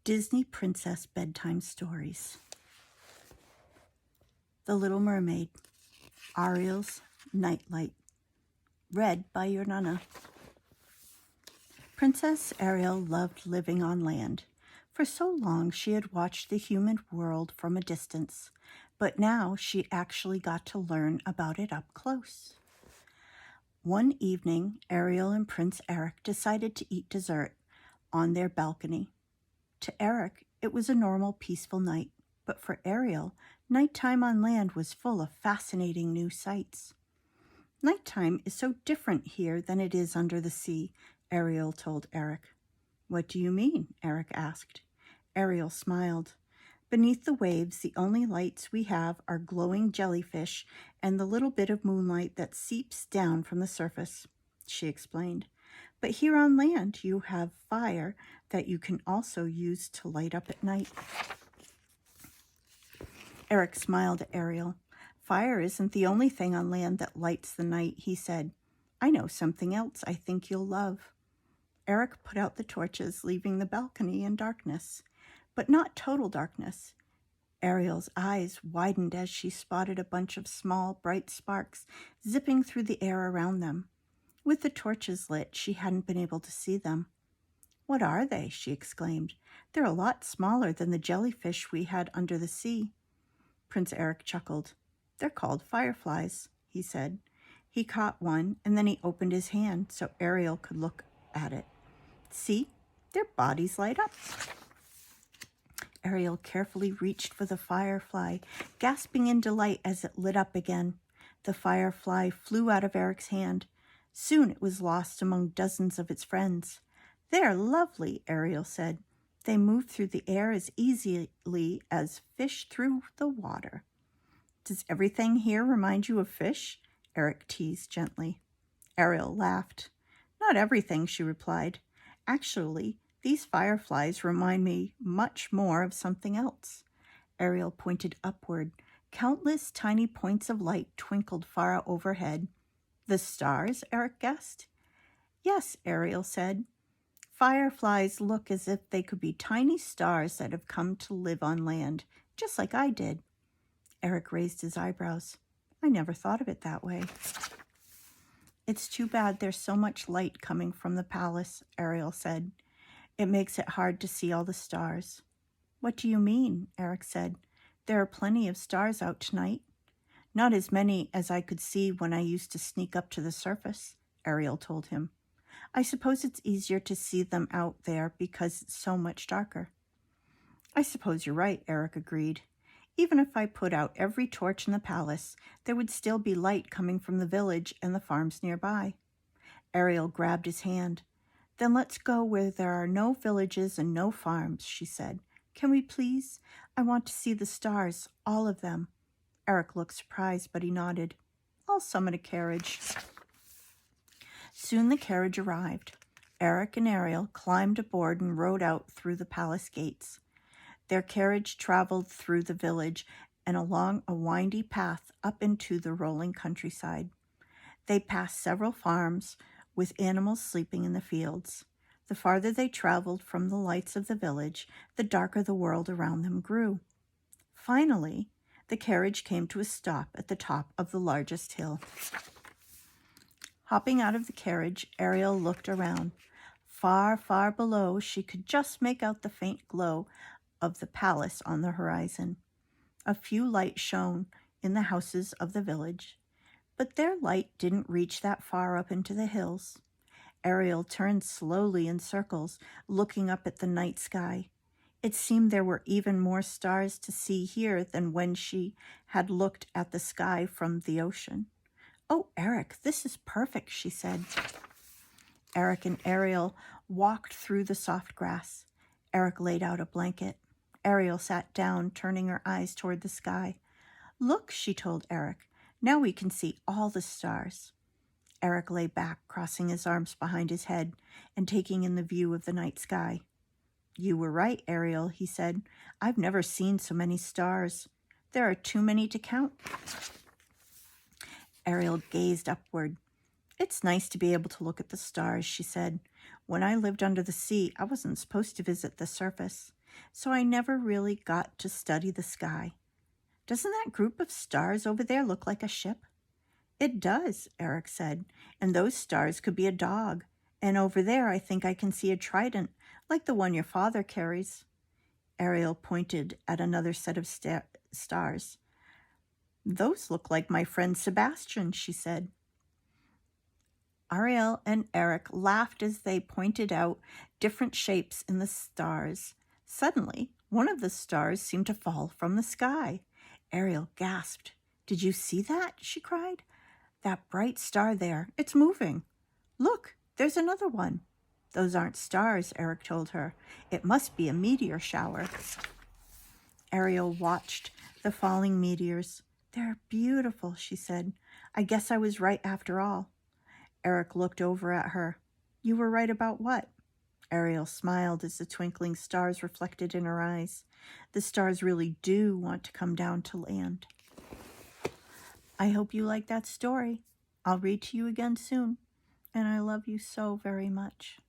Disney Princess Bedtime Stories. The Little Mermaid, Ariel's Nightlight, read by your Nana. Princess Ariel loved living on land. For so long she had watched the human world from a distance, but now she actually got to learn about it up close. One evening, Ariel and Prince Eric decided to eat dessert on their balcony. To Eric, it was a normal, peaceful night, but for Ariel, nighttime on land was full of fascinating new sights. Nighttime is so different here than it is under the sea, Ariel told Eric. What do you mean? Eric asked. Ariel smiled. Beneath the waves, the only lights we have are glowing jellyfish and the little bit of moonlight that seeps down from the surface, she explained. But here on land, you have fire that you can also use to light up at night. Eric smiled at Ariel. Fire isn't the only thing on land that lights the night, he said. I know something else I think you'll love. Eric put out the torches, leaving the balcony in darkness, but not total darkness. Ariel's eyes widened as she spotted a bunch of small, bright sparks zipping through the air around them. With the torches lit, she hadn't been able to see them. What are they? She exclaimed. They're a lot smaller than the jellyfish we had under the sea. Prince Eric chuckled. They're called fireflies, he said. He caught one, and then he opened his hand so Ariel could look at it. See, their bodies light up. Ariel carefully reached for the firefly, gasping in delight as it lit up again. The firefly flew out of Eric's hand. Soon it was lost among dozens of its friends. They're lovely, Ariel said. They move through the air as easily as fish through the water. Does everything here remind you of fish? Eric teased gently. Ariel laughed. Not everything, she replied. Actually, these fireflies remind me much more of something else. Ariel pointed upward. Countless tiny points of light twinkled far overhead. The stars? Eric guessed. Yes, Ariel said. Fireflies look as if they could be tiny stars that have come to live on land, just like I did. Eric raised his eyebrows. I never thought of it that way. It's too bad there's so much light coming from the palace, Ariel said. It makes it hard to see all the stars. What do you mean? Eric said. There are plenty of stars out tonight. Not as many as I could see when I used to sneak up to the surface, Ariel told him. I suppose it's easier to see them out there because it's so much darker. I suppose you're right, Eric agreed. Even if I put out every torch in the palace, there would still be light coming from the village and the farms nearby. Ariel grabbed his hand. Then let's go where there are no villages and no farms, she said. Can we please? I want to see the stars, all of them. Eric looked surprised, but he nodded. I'll summon a carriage. Soon the carriage arrived. Eric and Ariel climbed aboard and rode out through the palace gates. Their carriage traveled through the village and along a windy path up into the rolling countryside. They passed several farms with animals sleeping in the fields. The farther they traveled from the lights of the village, the darker the world around them grew. Finally, the carriage came to a stop at the top of the largest hill. Hopping out of the carriage, Ariel looked around. Far, far below, she could just make out the faint glow of the palace on the horizon. A few lights shone in the houses of the village, but their light didn't reach that far up into the hills. Ariel turned slowly in circles, looking up at the night sky. It seemed there were even more stars to see here than when she had looked at the sky from the ocean. Oh, Eric, this is perfect, she said. Eric and Ariel walked through the soft grass. Eric laid out a blanket. Ariel sat down, turning her eyes toward the sky. Look, she told Eric. Now we can see all the stars. Eric lay back, crossing his arms behind his head and taking in the view of the night sky. You were right, Ariel, he said. I've never seen so many stars. There are too many to count. Ariel gazed upward. It's nice to be able to look at the stars, she said. When I lived under the sea, I wasn't supposed to visit the surface. so I never really got to study the sky. Doesn't that group of stars over there look like a ship? It does, Eric said, and those stars could be a dog. And over there I think I can see a trident, like the one your father carries. Ariel pointed at another set of stars. Those look like my friend Sebastian, she said. Ariel and Eric laughed as they pointed out different shapes in the stars. Suddenly, one of the stars seemed to fall from the sky. Ariel gasped. "Did you see that?" she cried. "That bright star there, it's moving. Look, there's another one." "Those aren't stars," Eric told her. "It must be a meteor shower." Ariel watched the falling meteors. "They're beautiful," she said. "I guess I was right after all." Eric looked over at her. "You were right about what?" Ariel smiled as the twinkling stars reflected in her eyes. "The stars really do want to come down to land." I hope you like that story. I'll read to you again soon, and I love you so very much.